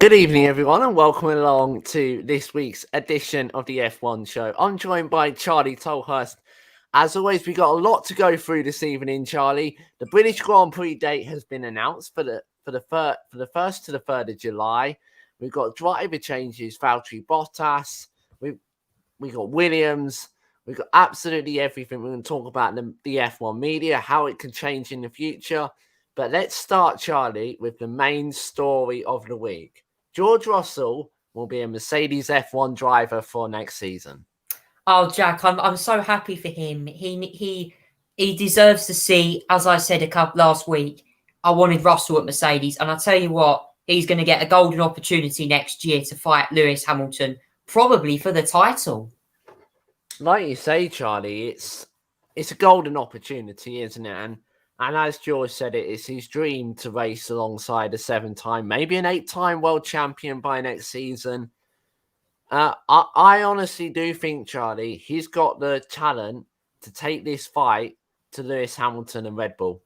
Good evening, everyone, and welcome along to this week's edition of the F1 show. I'm joined by Charlie Tolhurst. As always, we got a lot to go through this evening, Charlie. The British Grand Prix date has been announced for the 1st to the 3rd of July. We've got driver changes, Valtteri Bottas. We got Williams. We've got absolutely everything. We're going to talk about the F1 media, how it can change in the future. But let's start, Charlie, with the main story of the week. George Russell will be a Mercedes F1 driver for next season. Oh, Jack, I'm so happy for him. He deserves to see, as I said last week, I wanted Russell at Mercedes, and I tell you what, he's going to get a golden opportunity next year to fight Lewis Hamilton, probably for the title. Like you say, Charlie, it's a golden opportunity, isn't it? And as George said, it's his dream to race alongside a 7-time, maybe an 8-time world champion by next season. I honestly do think, Charlie, he's got the talent to take this fight to Lewis Hamilton and Red Bull.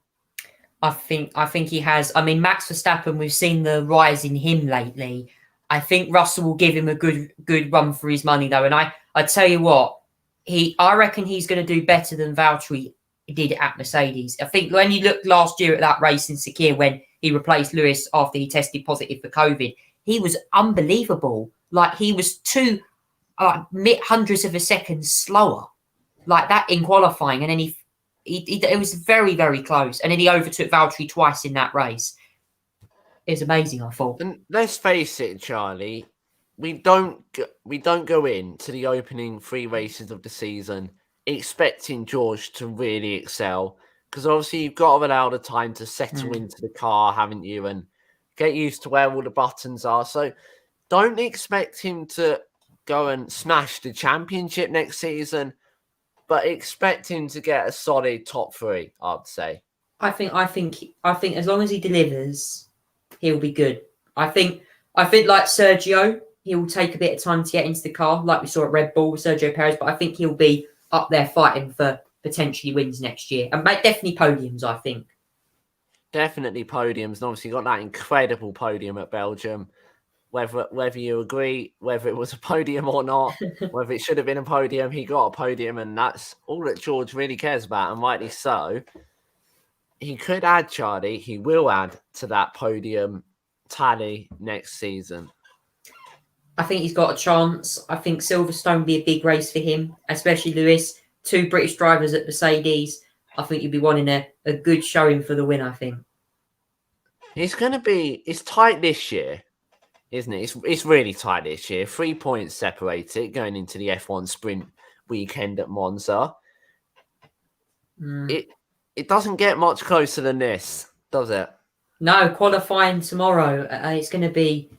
I think he has. I mean, Max Verstappen, we've seen the rise in him lately. I think Russell will give him a good run for his money, though. And I tell you what, I reckon he's going to do better than Valtteri did at Mercedes. I think when you looked last year at that race in Sakir when he replaced Lewis after he tested positive for COVID, he was unbelievable. Like, he was two hundredths of a second slower, like that in qualifying, and then it was very, very close. And then he overtook Valtteri twice in that race. It was amazing, I thought. And let's face it, Charlie, we don't go into the opening 3 races of the season expecting George to really excel, because obviously you've got to allow the time to settle into the car, haven't you, and get used to where all the buttons are. So don't expect him to go and smash the championship next season, but expect him to get a solid top 3, I'd say. I think as long as he delivers, he'll be good. I think like Sergio, he will take a bit of time to get into the car, like we saw at Red Bull with Sergio Perez, but I think he'll be up there fighting for potentially wins next year. And definitely podiums, I think. Definitely podiums. And obviously got that incredible podium at Belgium. Whether you agree, whether it was a podium or not, whether it should have been a podium, he got a podium, and that's all that George really cares about, and rightly so. He could add, Charlie, he will add to that podium tally next season. I think he's got a chance. I think Silverstone will be a big race for him, especially Lewis. 2 British drivers at Mercedes. I think you'll be wanting a good showing for the win, I think. It's tight this year, isn't it? It's really tight this year. 3 points separate it going into the F1 sprint weekend at Monza. It doesn't get much closer than this, does it? No, qualifying tomorrow. It's going to be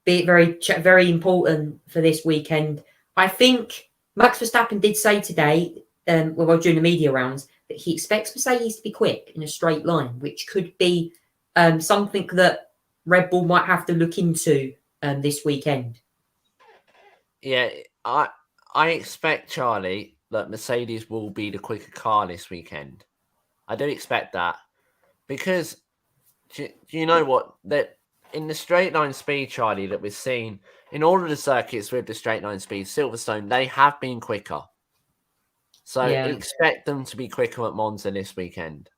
very, very important for this weekend. I think Max Verstappen did say today, during the media rounds, that he expects Mercedes to be quick in a straight line, which could be something that Red Bull might have to look into this weekend. Yeah, I expect, Charlie, that Mercedes will be the quicker car this weekend. I do expect that, because do you know what? That in the straight line speed, Charlie, that we've seen in all of the circuits with the straight line speed, Silverstone, they have been quicker. So expect them to be quicker at Monza this weekend.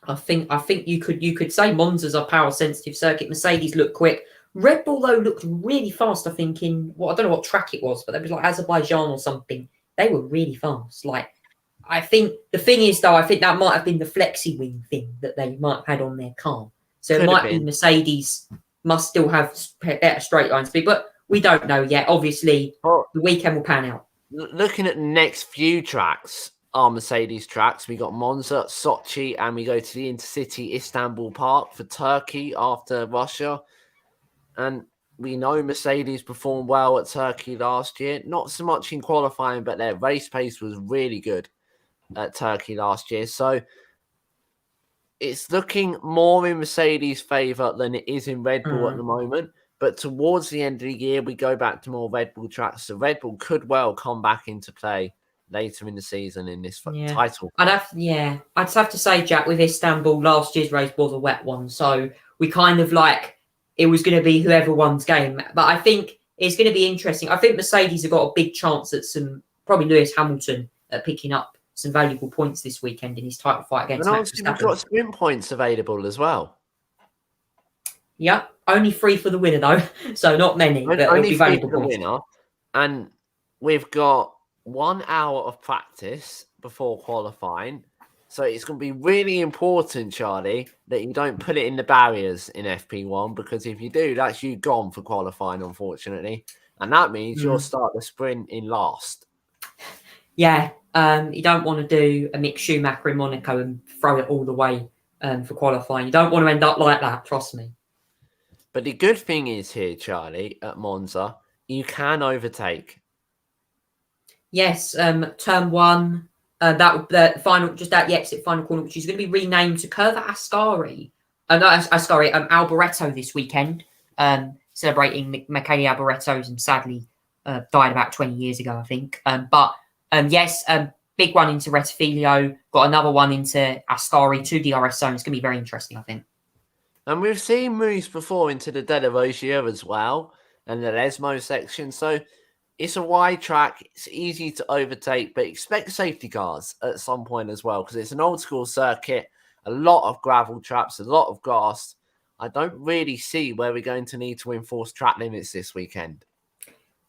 I think you could say Monza's a power sensitive circuit. Mercedes look quick. Red Bull though looked really fast. I think I don't know what track it was, but it was like Azerbaijan or something. They were really fast. Like, I think the thing is though, I think that might have been the flexi wing thing that they might have had on their car. So it might be Mercedes must still have better straight line speed, but we don't know yet. Obviously, the weekend will pan out. Looking at the next few tracks, our Mercedes tracks, we got Monza, Sochi, and we go to the Intercity Istanbul Park for Turkey after Russia. And we know Mercedes performed well at Turkey last year. Not so much in qualifying, but their race pace was really good at Turkey last year. So it's looking more in Mercedes' favour than it is in Red Bull at the moment. But towards the end of the year, we go back to more Red Bull tracks. So Red Bull could well come back into play later in the season in this title. I'd have to say, Jack, with Istanbul, last year's race was a wet one. So we kind of it was going to be whoever won's game. But I think it's going to be interesting. I think Mercedes have got a big chance at probably Lewis Hamilton at picking up some valuable points this weekend in his title fight against And Max obviously, we've Verstappen. got sprint points available as well. Yeah, only 3 for the winner though, so not many. But Only 3 valuable for the points. winner, and we've got 1 hour of practice before qualifying. So it's going to be really important, Charlie, that you don't put it in the barriers in FP1, because if you do, that's you gone for qualifying, unfortunately. And that means you'll start the sprint in last. Yeah, you don't want to do a Mick Schumacher in Monaco and throw it all the way for qualifying. You don't want to end up like that, trust me. But the good thing is here, Charlie, at Monza, you can overtake. Yes, turn 1. That the final, just at the exit final corner, which is going to be renamed to Curva Ascari. Alboreto this weekend, celebrating Michele Alboreto, and sadly died about 20 years ago, I think. Big one into Rettifilo, got another one into Ascari, 2 DRS zones. It's going to be very interesting, I think. And we've seen moves before into the Della Rosia as well, and the Lesmo section. So it's a wide track. It's easy to overtake, but expect safety cars at some point as well, because it's an old school circuit, a lot of gravel traps, a lot of grass. I don't really see where we're going to need to enforce track limits this weekend.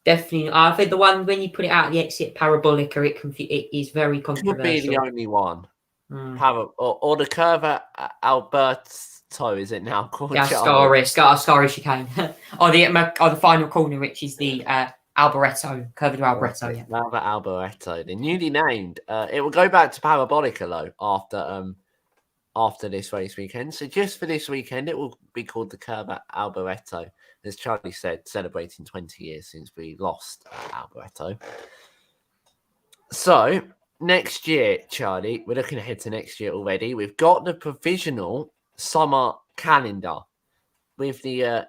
Definitely. I think the one when you put it out the exit Parabolica, it is very controversial. Could be the only one. Or the Curva Alberto, is it now called? Ascari chicane. or the final corner, which is the Alboreto, Curva de Alboreto. Yeah. Alboreto, the newly named. It will go back to Parabolica though after this race weekend. So just for this weekend, it will be called the Curva Alboreto, as Charlie said, celebrating 20 years since we lost Alboreto. So next year, Charlie, we're looking ahead to next year already. We've got the provisional summer calendar with the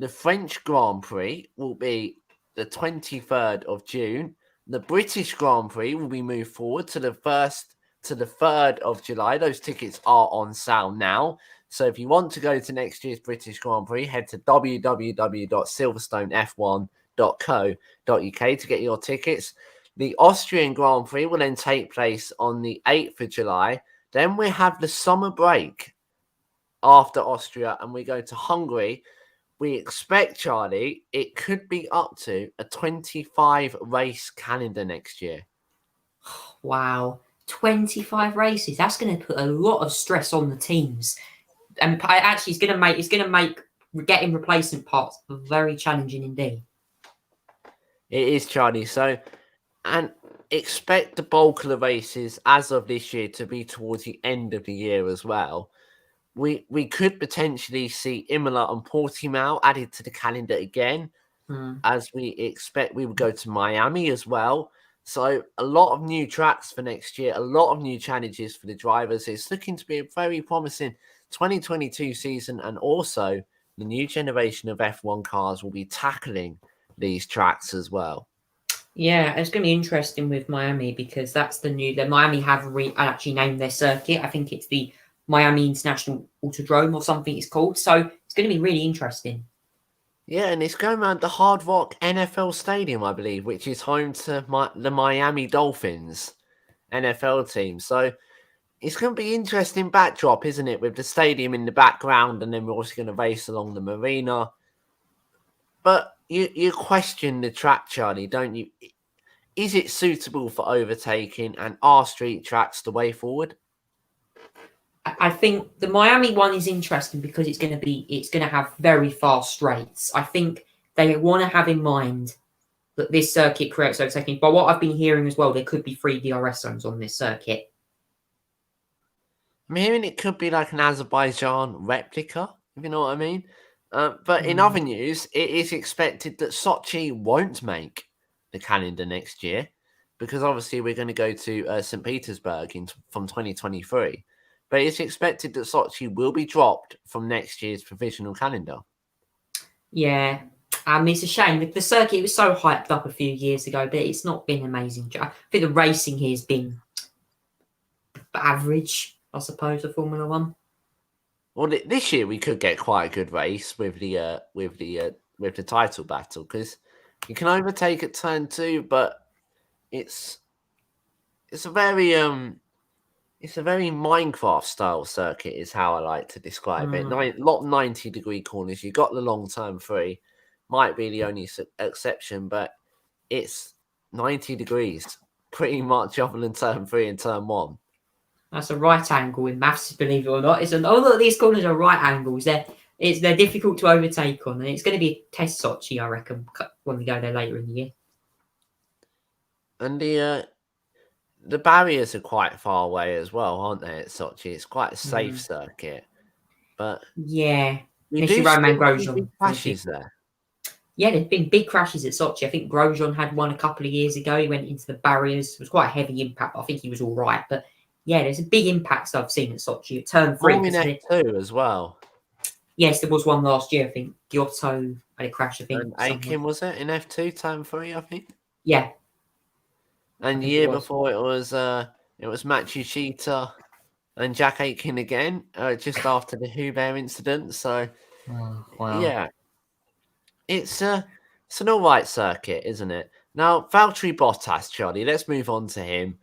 French Grand Prix will be the 23rd of June. The British Grand Prix will be moved forward to the 3rd of July. Those tickets are on sale now. So if you want to go to next year's British Grand Prix, head to www.silverstonef1.co.uk to get your tickets. The Austrian Grand Prix will then take place on the 8th of July. Then we have the summer break after Austria, and we go to Hungary. We expect, Charlie, it could be up to a 25 race calendar next year. Wow. 25 races. That's going to put a lot of stress on the teams. And actually, it's going to make getting replacement parts very challenging indeed. It is, Charlie. So, and expect the bulk of the races as of this year to be towards the end of the year as well. We could potentially see Imola and Portimao added to the calendar again, as we expect we would go to Miami as well. So a lot of new tracks for next year, a lot of new challenges for the drivers. It's looking to be a very promising 2022 season, and also the new generation of F1 cars will be tackling these tracks as well. Yeah, it's going to be interesting with Miami, because that's the Miami have actually named their circuit. I think it's the Miami International Autodrome or something it's called. So it's going to be really interesting. Yeah, and it's going around the Hard Rock NFL Stadium, I believe, which is home to the Miami Dolphins NFL team. So it's going to be an interesting backdrop, isn't it, with the stadium in the background, and then we're also going to race along the marina. But you question the track, Charlie, don't you? Is it suitable for overtaking, and are street tracks the way forward? I think the Miami one is interesting because it's going to have very fast straights. I think they want to have in mind that this circuit creates overtaking. But what I've been hearing as well, there could be 3 DRS zones on this circuit. I'm hearing it could be like an Azerbaijan replica, if you know what I mean. But in other news, it is expected that Sochi won't make the calendar next year, because obviously we're going to go to St. Petersburg from 2023. But it's expected that Sochi will be dropped from next year's provisional calendar. Yeah, it's a shame. The circuit was so hyped up a few years ago, but it's not been amazing. I think the racing here has been average, I suppose, for Formula One. Well, this year we could get quite a good race with the title battle because you can overtake at turn 2, but it's a very Minecraft style circuit is how I like to describe it. Lot 90-degree corners. You got the long turn 3, might be the only exception, but it's 90 degrees pretty much other than turn 3 and turn 1. That's a right angle in maths, believe it or not. A lot of these corners are right angles. They're difficult to overtake on, and it's going to be a test Sochi, I reckon, when we go there later in the year. And the barriers are quite far away as well, aren't they? At Sochi, it's quite a safe circuit, but yeah, you do Roman see Grosjean crashes there. Yeah, there's been big crashes at Sochi. I think Grosjean had one a couple of years ago. He went into the barriers. It was quite a heavy impact, but I think he was all right. But yeah, there's a big impacts I've seen at Sochi. At turn 3. In F2 as well. Yes, there was one last year, I think. Giotto had a crash, I think. And Aiken, was it? In F2, turn 3, I think? Yeah. And the year before it was Matsushita and Jack Aitken again, just after the Hubert incident. So, yeah. It's an all-right circuit, isn't it? Now, Valtteri Bottas, Charlie, let's move on to him.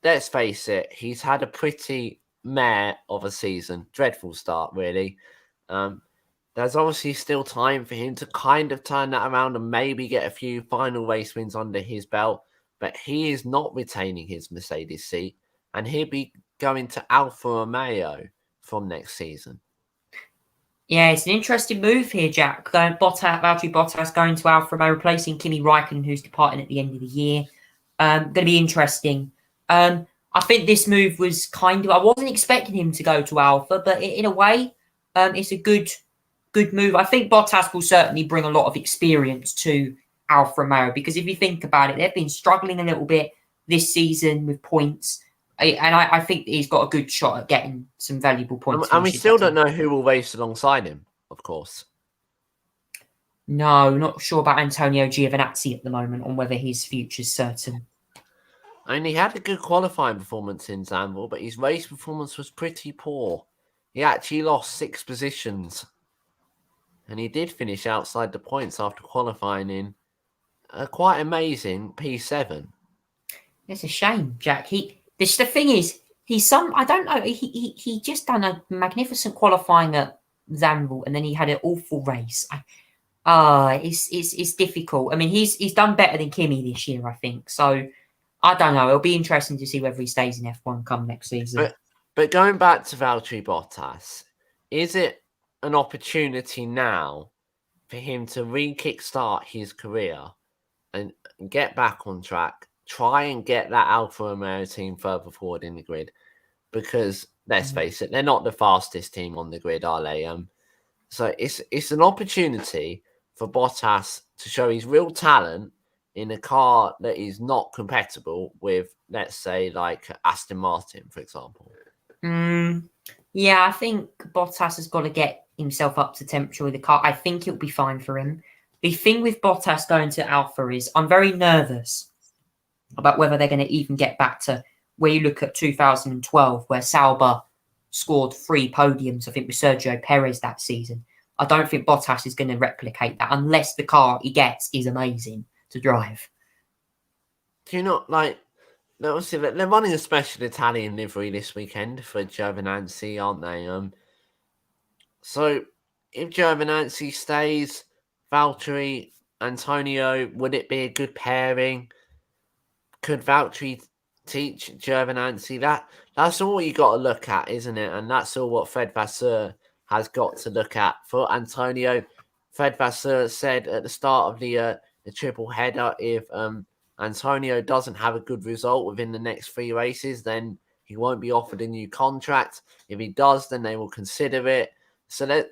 Let's face it, he's had a pretty meh of a season. Dreadful start, really. There's obviously still time for him to kind of turn that around and maybe get a few final race wins under his belt, but he is not retaining his Mercedes seat, and he'll be going to Alfa Romeo from next season. Yeah, it's an interesting move here, Jack. Valtteri Bottas going to Alfa Romeo, replacing Kimi Räikkönen, who's departing at the end of the year. Going to be interesting. I think this move was I wasn't expecting him to go to Alfa, but in a way, it's a good move. I think Bottas will certainly bring a lot of experience to Alfa Romeo, because if you think about it, they've been struggling a little bit this season with points. And I think that he's got a good shot at getting some valuable points. And we still don't know who will race alongside him, of course. No, not sure about Antonio Giovinazzi at the moment, on whether his future's certain. I mean, he had a good qualifying performance in Zandvoort, but his race performance was pretty poor. He actually lost 6 positions. And he did finish outside the points after qualifying in a quite amazing P7. It's a shame, Jack. The thing is, I don't know. He just done a magnificent qualifying at Zandvoort, and then he had an awful race. It's difficult. I mean, he's done better than Kimi this year, I think. So I don't know. It'll be interesting to see whether he stays in F1 come next season. But going back to Valtteri Bottas, is it an opportunity now for him to re-kickstart his career and get back on track? Try and get that Alfa Romeo team further forward in the grid, because let's face it, they're not the fastest team on the grid, are they? So it's an opportunity for Bottas to show his real talent in a car that is not compatible with, let's say, like Aston Martin, for example. Yeah, I think Bottas has got to get himself up to temperature with the car. I think it'll be fine for him. The thing with Bottas going to Alfa is I'm very nervous about whether they're going to even get back to where you look at 2012, where Sauber scored 3 podiums, I think, with Sergio Perez that season. I don't think Bottas is going to replicate that unless the car he gets is amazing to drive. Do you not like? Obviously, they're running a special Italian livery this weekend for Giovinazzi, aren't they? So if Giovinazzi stays, Valtteri, Antonio, would it be a good pairing? Could Valtteri teach Giovinazzi that? That's all you got to look at, isn't it? And that's all what Fred Vasseur has got to look at for Antonio. Fred Vasseur said at the start of the triple header, if Antonio doesn't have a good result within the next 3 races, then he won't be offered a new contract. If he does, then they will consider it. So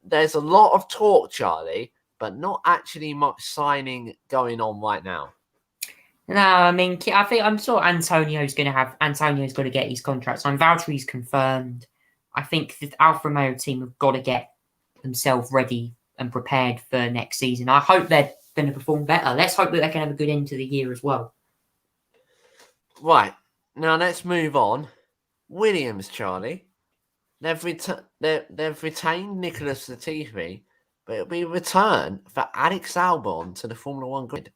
there's a lot of talk, Charlie, but not actually much signing going on right now. No, I mean, I think I'm sure Antonio's got to get his contract signed. Valtteri's confirmed. I think the Alfa Romeo team have got to get themselves ready and prepared for next season. I hope they're going to perform better. Let's hope that they can have a good end to the year as well. Right. Now let's move on. Williams, Charlie. they've retained Nicholas Latifi, but it'll be a return for Alex Albon to the Formula One grid.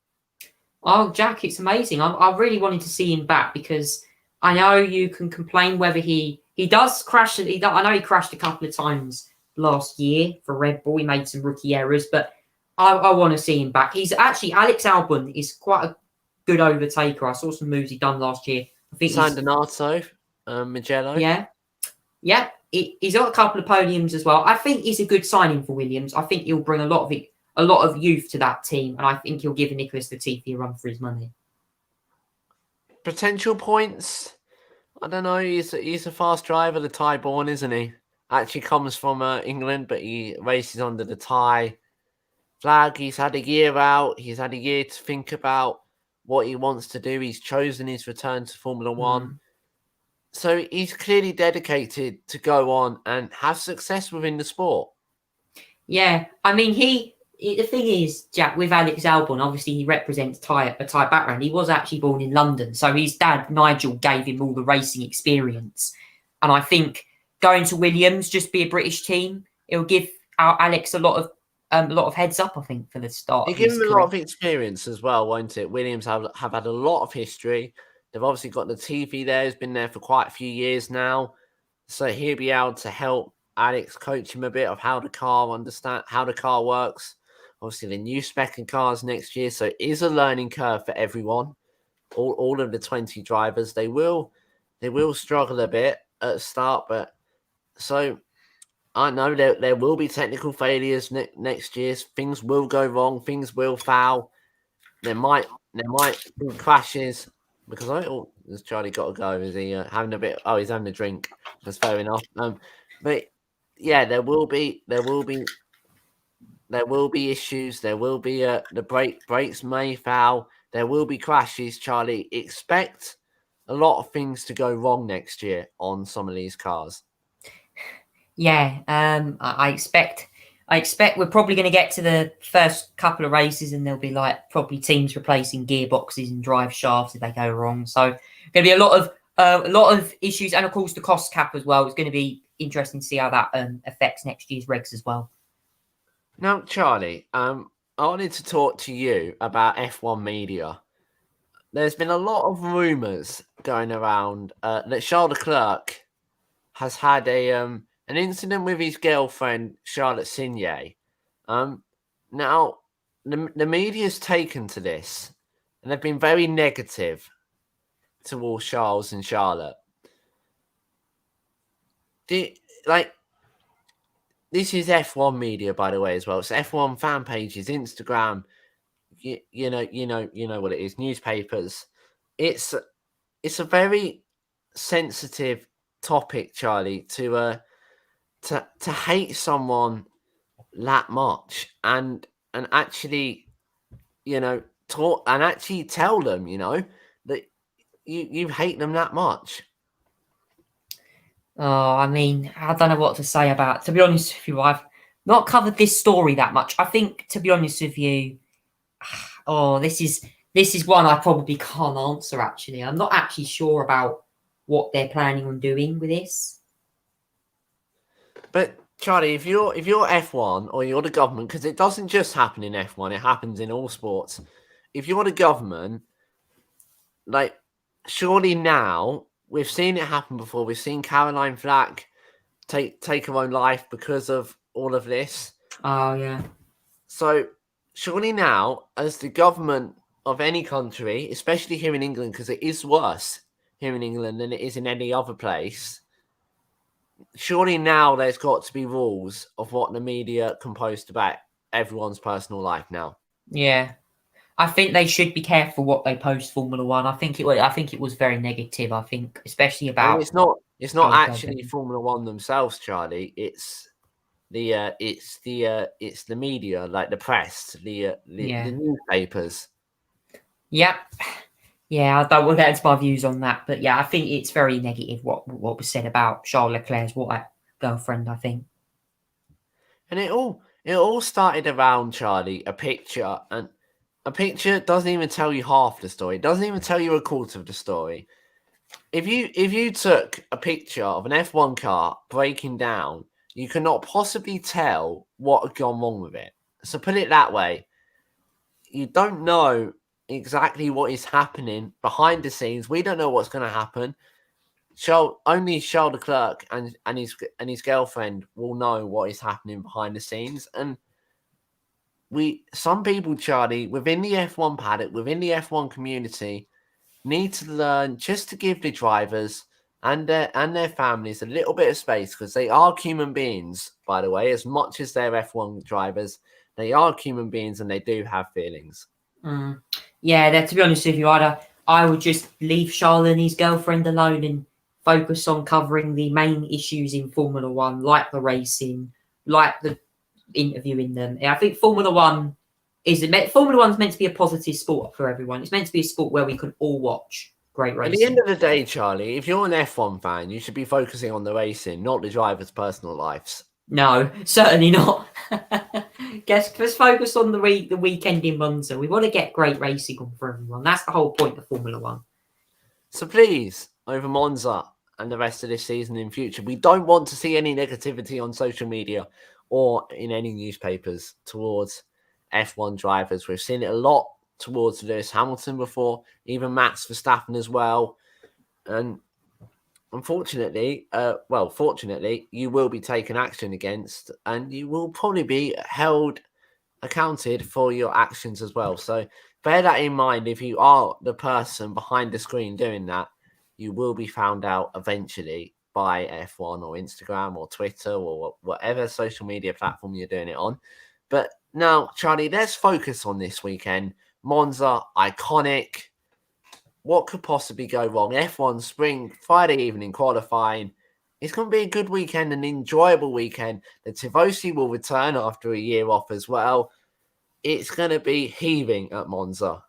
Oh, Jack, it's amazing. I really wanted to see him back because I know you can complain whether he does crash. I know he crashed a couple of times last year for Red Bull. He made some rookie errors, but I want to see him back. He's actually Alex Albon is quite a good overtaker. I saw some moves he done last year. I think San Donato, Mugello. Yeah. He's got a couple of podiums as well. I think he's a good signing for Williams. I think he'll bring a lot of youth to that team, and I think he'll give Nicholas Latifi a run for his money. Potential points. I don't know. He's a fast driver, the Thai born, isn't he? Actually comes from England, but he races under the Thai flag. He's had a year out. He's had a year to think about what he wants to do. He's chosen his return to Formula One. So he's clearly dedicated to go on and have success within the sport. Yeah, I mean, the thing is, Jack, with Alex Albon, obviously he represents a Thai background. He was actually born in London, so his dad, Nigel, gave him all the racing experience. And I think going to Williams, just be a British team, it'll give Alex a lot of heads up, I think, for the start. It'll give him a lot of experience as well, won't it? Williams have had a lot of history. They've obviously got the TV there. He's been there for quite a few years now. So he'll be able to help Alex, coach him a bit of how the car works. Obviously, the new spec in cars next year. So it is a learning curve for everyone. All of the 20 drivers. They will struggle a bit at the start. But so I know there will be technical failures next year. Things will go wrong. Things will foul. There might be crashes. Because has Charlie got to go? Is he having a bit? Oh, he's having a drink. That's fair enough. But yeah, there will be issues. There will be the brakes may foul. There will be crashes. Charlie, expect a lot of things to go wrong next year on some of these cars. Yeah, I expect we're probably going to get to the first couple of races and there'll be like probably teams replacing gearboxes and drive shafts if they go wrong. So going to be a lot of issues, and of course the cost cap as well. It's going to be interesting to see how that affects next year's regs as well. Now, Charlie, I wanted to talk to you about F1 media. There's been a lot of rumours going around that Charles Leclerc has had an incident with his girlfriend, Charlotte Signe. Now, the media's taken to this, and they've been very negative towards Charles and Charlotte. This is F1 media, by the way, as well. It's F1 fan pages, Instagram. You know what it is. Newspapers. It's a very sensitive topic, Charlie, to hate someone that much and actually, talk and actually tell them, that you hate them that much. Oh, I mean, I don't know what to say about it. To be honest with you, I've not covered this story that much. I think, to be honest with you, this is one I probably can't answer, actually. I'm not actually sure about what they're planning on doing with this. But Charlie, if you're F1 or you're the government, because it doesn't just happen in F1, it happens in all sports. If you're the government, surely now we've seen it happen before. We've seen Caroline Flack take her own life because of all of this. Oh yeah. So surely now, as the government of any country, especially here in England, because it is worse here in England than it is in any other place. Surely now there's got to be rules of what the media can post about everyone's personal life now. Yeah, I think they should be careful what they post. Formula One. I think it was very negative. I think, especially about. And it's not actually Formula One themselves, Charlie. It's the media, like the press, the newspapers. Yeah. Yeah, I don't want to get into my views on that, but yeah, I think it's very negative what was said about Charles Leclerc's girlfriend, I think. And it all started around, Charlie, a picture, and a picture doesn't even tell you half the story. It doesn't even tell you a quarter of the story. if you took a picture of an F1 car breaking down, you cannot possibly tell what had gone wrong with it. So put it that way, you don't know exactly what is happening behind the scenes. We don't know what's going to happen. Only Charles Leclerc and his girlfriend will know what is happening behind the scenes. And some people, Charlie, within the F1 paddock, within the F1 community, need to learn just to give the drivers and their families a little bit of space, because they are human beings, by the way. As much as they're F1 drivers, they are human beings and they do have feelings. Yeah, to be honest with you, I would just leave Charles and his girlfriend alone and focus on covering the main issues in Formula One, like the racing, like the interviewing them. I think Formula One's meant to be a positive sport for everyone. It's meant to be a sport where we can all watch great racing. At the end of the day, Charlie, if you're an F1 fan, you should be focusing on the racing, not the drivers' personal lives. No, certainly not. Let's focus on the weekend in Monza. We want to get great racing on for everyone. That's the whole point of Formula One. So please, over Monza and the rest of this season in future, we don't want to see any negativity on social media or in any newspapers towards F1 drivers. We've seen it a lot towards Lewis Hamilton before, even Max Verstappen as well. And unfortunately, fortunately, you will be taken action against, and you will probably be held accounted for your actions as well. So bear that in mind. If you are the person behind the screen doing that, you will be found out eventually by F1 or Instagram or Twitter or whatever social media platform you're doing it on. But now, Charlie, let's focus on this weekend. Monza, iconic. What could possibly go wrong? F1 Spring, Friday evening qualifying. It's going to be a good weekend, an enjoyable weekend. The Tifosi will return after a year off as well. It's going to be heaving at Monza.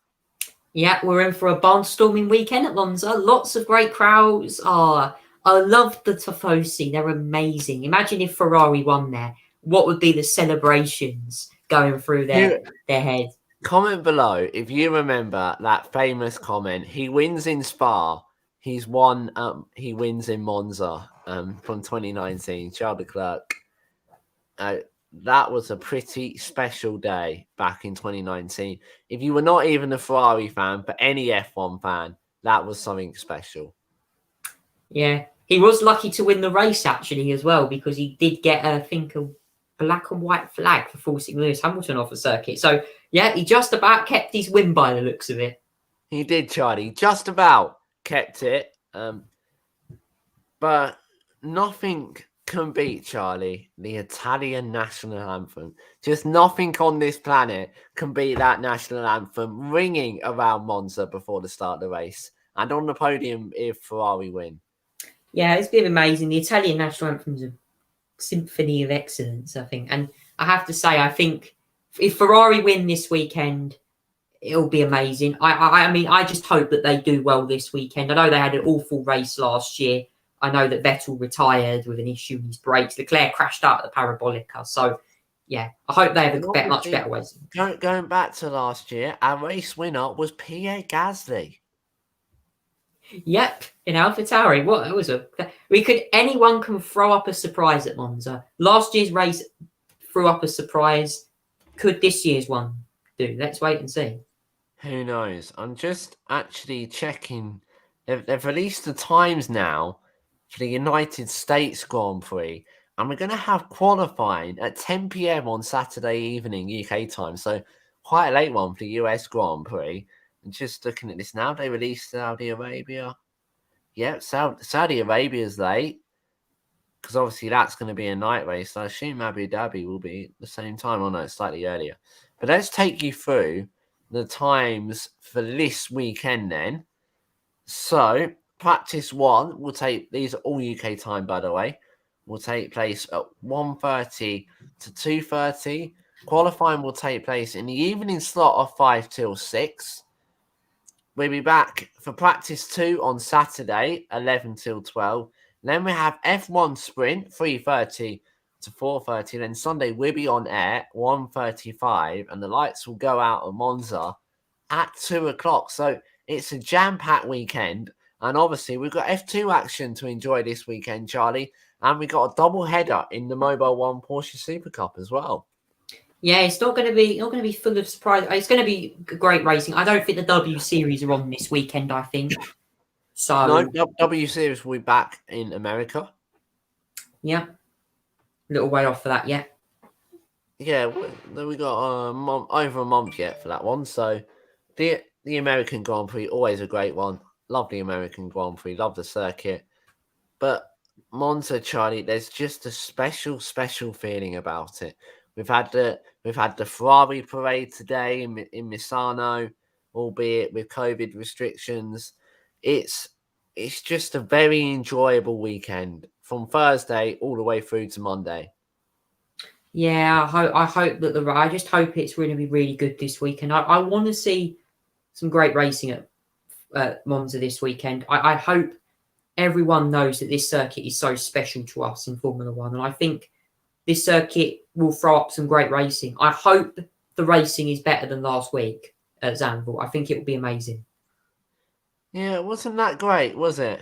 Yeah, we're in for a barnstorming weekend at Monza. Lots of great crowds. I love the Tifosi. They're amazing. Imagine if Ferrari won there. What would be the celebrations going through their head? Comment below if you remember that famous comment. He wins in Spa. He wins in Monza from 2019. Charles Leclerc. That was a pretty special day back in 2019. If you were not even a Ferrari fan, but any F1 fan, that was something special. Yeah, he was lucky to win the race actually as well, because he did get, I think, a black and white flag for forcing Lewis Hamilton off the circuit. So, yeah, he just about kept his win by the looks of it. He did, Charlie. Just about kept it. But nothing can beat, Charlie, the Italian national anthem. Just nothing on this planet can beat that national anthem ringing around Monza before the start of the race. And on the podium if Ferrari win. Yeah, it's been amazing. The Italian national anthem's a symphony of excellence, I think. And I have to say, I think if Ferrari win this weekend, it'll be amazing. I mean, I just hope that they do well this weekend. I know they had an awful race last year. I know that Vettel retired with an issue in his brakes. Leclerc crashed out at the Parabolica. So, yeah, I hope they have a much better race. Going back to last year, our race winner was Pierre Gasly. Yep, in AlphaTauri. What it was anyone can throw up a surprise at Monza. Last year's race threw up a surprise. Could this year's one do? Let's wait and see. Who knows? I'm just actually checking. They've released the times now for the United States Grand Prix, and we're going to have qualifying at 10 p.m. on Saturday evening UK time. So quite a late one for the US Grand Prix. And just looking at this now, they released Saudi Arabia. Yeah, Saudi Arabia's late, because obviously that's going to be a night race. So I assume Abu Dhabi will be the same time. Oh no, it's slightly earlier. But let's take you through the times for this weekend then. So practice 1 will take, these are all UK time by the way, will take place at 1:30 to 2:30. Qualifying will take place in the evening slot of 5 till 6. We'll be back for practice 2 on Saturday, 11 till 12. Then we have F1 Sprint, 3:30 to 4:30. Then Sunday we'll be on air, 1:35, and the lights will go out on Monza at 2 o'clock. So it's a jam-packed weekend, And obviously, we've got F2 action to enjoy this weekend, Charlie. And we got a double header in the Mobile One Porsche Super Cup as well. Yeah, it's not going to be full of surprise. It's going to be great racing. I don't think the W Series are on this weekend. I think so. No, W Series will be back in America. Yeah, little way off for that yet. Yeah, we got over a month yet for that one. So the American Grand Prix, always a great one. Love the American Grand Prix. Love the circuit. But Monza, Charlie, there's just a special feeling about it. We've had the Ferrari parade today in Misano, albeit with COVID restrictions. It's just a very enjoyable weekend from Thursday all the way through to Monday. Yeah, I just hope it's going to be really good this weekend. I want to see some great racing at Monza this weekend. I hope everyone knows that this circuit is so special to us in Formula One, and I think this circuit will throw up some great racing. I hope the racing is better than last week at Zandvoort. I think it will be amazing. Yeah, it wasn't that great, was it?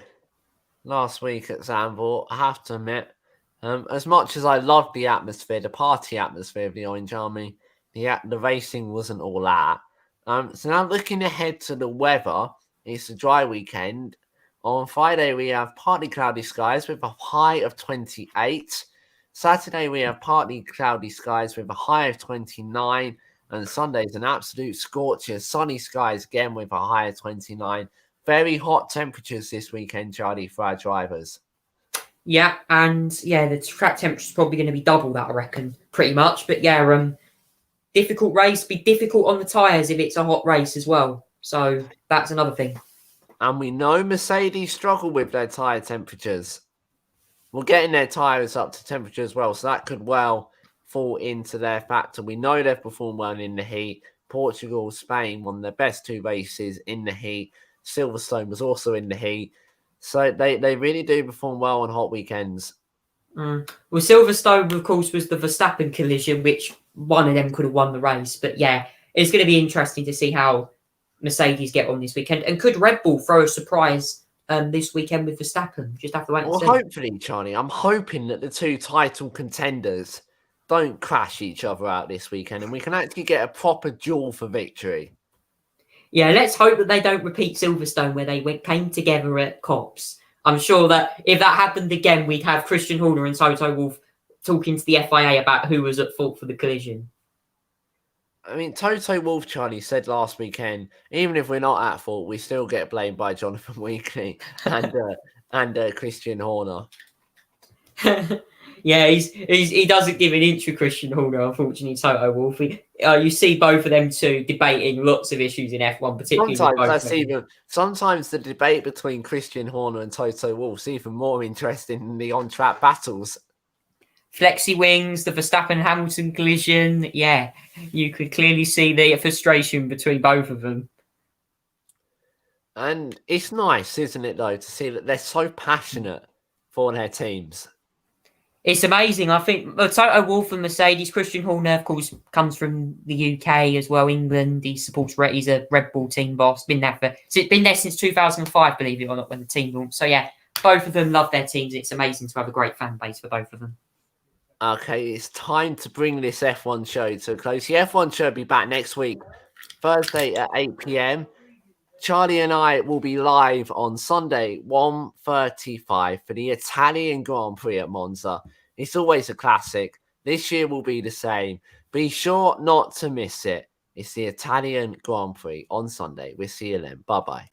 Last week at Zandvoort, I have to admit. As much as I loved the atmosphere, the party atmosphere of the Orange Army, the racing wasn't all that. So now looking ahead to the weather, it's a dry weekend. On Friday, we have partly cloudy skies with a high of 28. Saturday, we have partly cloudy skies with a high of 29. And Sunday's an absolute scorcher. Sunny skies again with a high of 29. Very hot temperatures this weekend, Charlie, for our drivers. Yeah, and yeah, the track temperature is probably going to be double that, I reckon, pretty much. But yeah, difficult race, be difficult on the tyres if it's a hot race as well. So that's another thing. And we know Mercedes struggle with their tyre temperatures. Well, getting their tyres up to temperature as well, so that could well fall into their factor. We know they've performed well in the heat. Portugal, Spain won their best two races in the heat. Silverstone was also in the heat. So they really do perform well on hot weekends. Well, Silverstone, of course, was the Verstappen collision, which one of them could have won the race. But yeah, it's going to be interesting to see how Mercedes get on this weekend. And could Red Bull throw a surprise this weekend with Verstappen? Just have to wait and see. Hopefully, Charlie, I'm hoping that the two title contenders don't crash each other out this weekend and we can actually get a proper duel for victory. Yeah, let's hope that they don't repeat Silverstone where they came together at Cops. I'm sure that if that happened again, we'd have Christian Horner and Toto Wolff talking to the FIA about who was at fault for the collision. I mean, Toto Wolff, Charlie, said last weekend, even if we're not at fault, we still get blamed by Jonathan Weekly and Christian Horner. Yeah, he doesn't give an inch for Christian Horner, unfortunately, Toto Wolff. You see both of them two debating lots of issues in F1, particularly. Sometimes the debate between Christian Horner and Toto Wolff is even more interesting than the on-track battles. Flexi wings, the Verstappen-Hamilton collision. Yeah, you could clearly see the frustration between both of them. And it's nice, isn't it, though, to see that they're so passionate for their teams. It's amazing. I think Toto Wolff and Mercedes, Christian Horner, of course, comes from the UK as well, England. He supports, he's a Red Bull team boss. Been there since 2005, believe it or not, when the team launched. So yeah, both of them love their teams. It's amazing to have a great fan base for both of them. Okay, it's time to bring this F1 show to a close. The F1 show will be back next week, Thursday at 8 p.m. Charlie and I will be live on Sunday, 1:35 for the Italian Grand Prix at Monza. It's always a classic. This year will be the same. Be sure not to miss it. It's the Italian Grand Prix on Sunday. We'll see you then. Bye-bye.